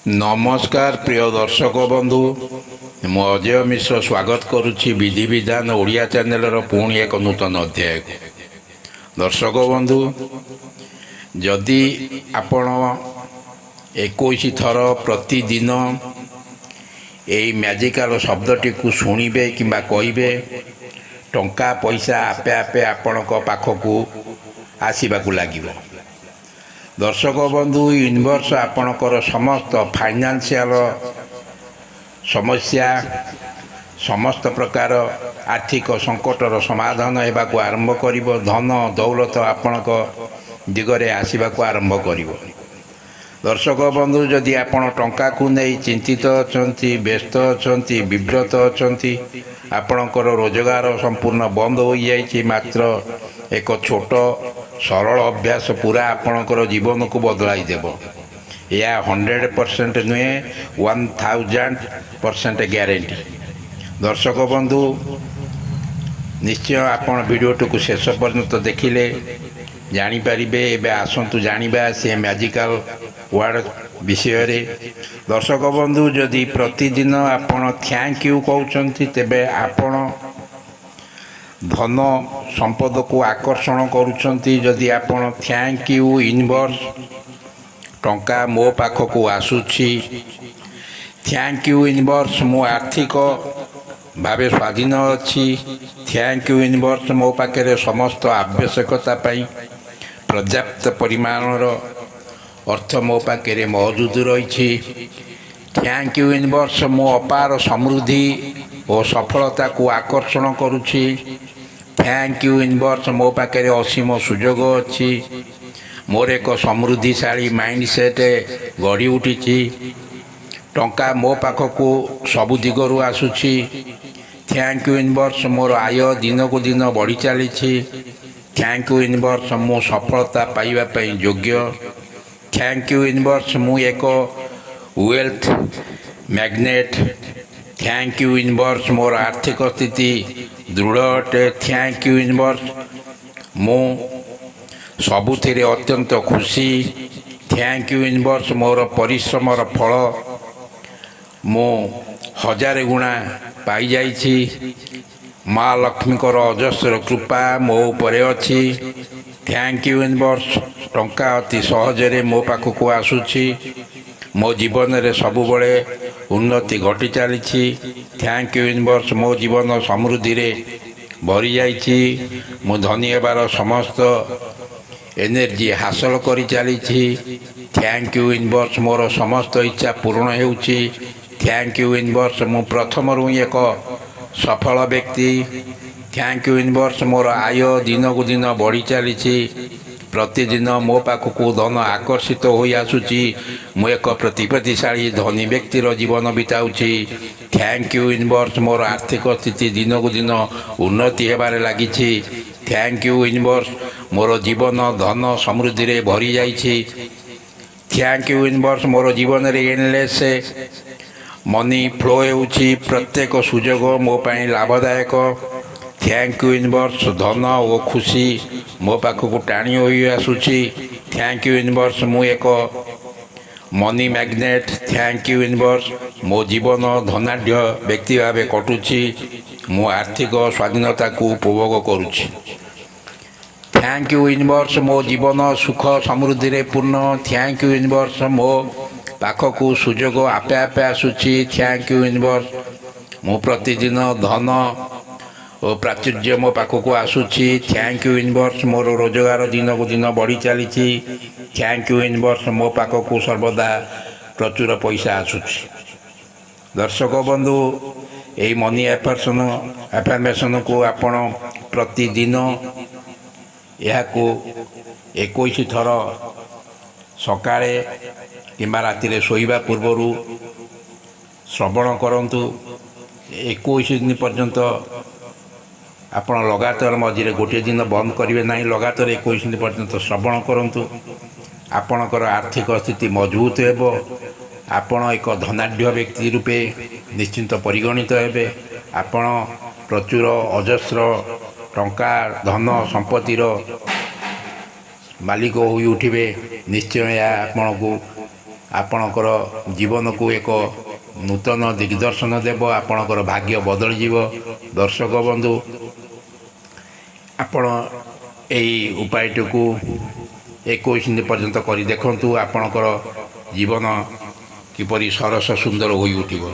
नमस्कार प्रिय दर्शक बंधु मु अजय मिश्र स्वागत करुच्ची विधि विधान ओडिया चैनल पुणी एक नूतन अध्याय दर्शक बंधु जदि आपण 21 थर प्रतिदिन यही मैजिकल शब्दटी को शुणिबे किंबा कहिबे टंका पैसा आपे आपे आपण पाखक आसवाक लगे। दर्शक बंधु यूनिवर्स आपणकर समस्त फाइनेंशियल समस्या समस्त प्रकार आर्थिक संकटर समाधान होगा आरंभ कर धन दौलत आपण दिगरे आसवाक आरंभ कर। दर्शक बंधु जदि आपण टंका को नहीं चिंतित अच्छा व्यस्त अच्छा विव्रत अच्छा आपणकर रोजगार संपूर्ण बंद हो जाए मात्र एक छोट सरल अभ्यास पूरा आपणकर जीवन को बदलाई देव। या 100% नुहे 1000% ग्यारंटी। दर्शक बंधु निश्चय आपण वीडियोटी को शेष पर्यंत देखिले जानीपारे। एवं आसतु जाना से मैजिकल वर्ड विषय रे। दर्शक बंधु जदि प्रतिदिन आपण थैंक यू कहते तेबे आपण धन संपद को आकर्षण करुँच। जदि आपण थैंक यू यूनिवर्स टंका मो पाखक आसूची थैंक यू यूनिवर्स मो आर्थिक भावे स्वाधीन अच्छी थैंक यू यूनिवर्स मो पाखे समस्त आवश्यकता पर्याप्त परिमाणर अर्थ मो पाखे मौजूद रही। थैंक यू यूनिवर्स मो अपार समृद्धि और सफलता को आकर्षण करुच्ची। थैंक यू यूनिवर्स मो पाखे असीम सुजोग अच्छी मोर एक समृद्धिशाली माइंडसेट गढ़ी उठी। टंका मो पाखक सबु दिगरु आसूची। थैंक यू यूनिवर्स मोर आय दिन को दिन बढ़ी चली। थैंक यू यूनिवर्स मो सफलता पाइबापी योग्य। थैंक यू यूनिवर्स मु एक wealth magnet. Thank you universe मोर आर्थिक स्थिति दृढ़ अटे। थैंक यू यूनिवर्स मु सबुथिरे अत्यंत खुशी। थैंक यू यूनिवर्स मोर परिश्रमर फल मु 1000 गुणा पाई जाइछि। माँ लक्ष्मीकर अजस्र कृपा मो उपरे अछि। थैंक यू यूनिवर्स टंका अति सहजरे मो पाखक आसूची। मो जीवन रे सबुबले उन्नति घटी चली। थैंक यू यूनिवर्स मो जीवन समृद्धि रे भरी जाइछि। मु धनी हेबार समस्त एनर्जी हासिल करी चली। थैंक यू यूनिवर्स मोर समस्त इच्छा पूर्ण होउछि। थैंक यू यूनिवर्स मु प्रथम रु एक सफल व्यक्ति। थैंक यू यूनिवर्स मोर आय दिन को दिन बढ़ी चली। प्रतिदिन मो पाखक धन आकर्षित हो आसूची। मु एक प्रतिपत्तिशाली धनी व्यक्तिर जीवन बिताऊँगी। थैंक यू यूनिवर्स मोर आर्थिक स्थिति दिन को दिन उन्नति हेबारे लागी। थैंक यू यूनिवर्स मोर जीवन धन समृद्धि रे भरी जाइछि। थैंक यू यूनिवर्स मोर जीवन रे एनलेस मनी फ्लो होउछि। प्रत्येक सुजोग मो पाई लाभदायक। थैंक यू यूनिवर्स धन और खुशी मो पाखक टाणी हो आसूची। थैंक यू यूनिवर्स मु एक money magnet. Thank you universe मो जीवन धनाढ़ व्यक्ति भाव कटुची। मु आर्थिक स्वाधीनता को उपभोग करुच्ची। थैंक यू यूनिवर्स मो जीवन सुख समृद्धि रे पूर्ण। थैंक यू यूनिवर्स मो पाखक सुजोग आपे आपे आसूची। थैंक यू यूनिवर्स मु प्रतिदिन धन और प्राचुर्य मो पाखक आसूची। थैंक यू यूनिवर्स मोर रोजगार दिन को दिन बढ़ी चली। थैंक यू यूनिवर्स मो पाखक सर्वदा प्रचुर पैसा आसूची। दर्शक बंधु यही मनी एफर्मेशन को आपण प्रतिदिन यह 21 थर सकाळे किंबा राति शोइबा पूर्वर श्रवण करंतु। 21 दिन पर्यंत आपण लगातार मझे गोटे दिन बंद करेंगे ना। लगातार 21 दिन पर्यंत श्रवण करंतु। आपणकर आर्थिक स्थिति मजबूत हेबो। आपण एक धनाढ़ व्यक्ति रूपे निश्चिंत परिगणित हेबे। आपण प्रचुर अजस्र टंका धन संपत्तिर मालिक हो उठे निश्चय आपन को ଆପଣଙ୍କର ଜୀବନକୁ ଏକ ନୂତନ ଦିଗ୍ଦର୍ଶନ ଦେବ। ଆପଣଙ୍କର ଭାଗ୍ୟ ବଦଳିଯିବ। ଦର୍ଶକ ବନ୍ଧୁ, ଆପଣ ଏହି ଉପାୟଟିକୁ 21 ଦିନ ପର୍ଯ୍ୟନ୍ତ କରି ଦେଖନ୍ତୁ। ଆପଣଙ୍କର ଜୀବନ କିପରି ସରସ ସୁନ୍ଦର ହୋଇ ଉଠିବ।